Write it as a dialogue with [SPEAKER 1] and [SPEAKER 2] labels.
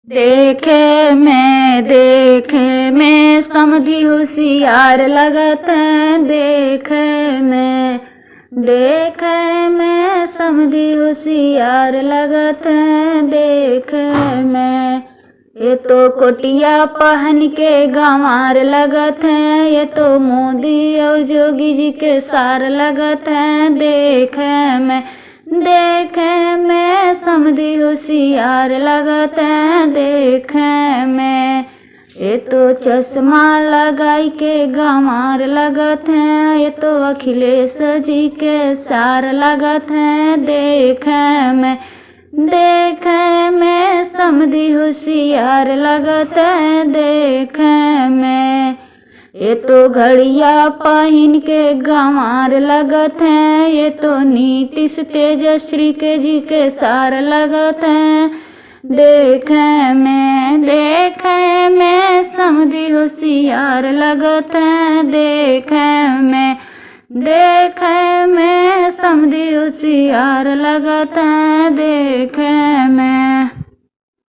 [SPEAKER 1] देखे में समधी होशियार लगत हैं। देखे में समधी होशियार लगत हैं। देखे में ये तो कोटिया पहन के गंवार लगत हैं। ये तो मोदी और जोगी जी के सार लगत हैं। देखे में समधी होशियार लगत हैं। देखे में ये तो चश्मा लगाई के गंवार लगत हैं। ये तो अखिलेश जी के सार लगत हैं। देखे में समधी होशियार लगत हैं। देखे में ये तो घड़िया पहन के गंवार लगत हैं। ये तो नीतीश तेजश्री के जी के सार लगत हैं। देखे में समधी होशियार लगत हैं। देखे में समधी होशियार लगत हैं। देखे में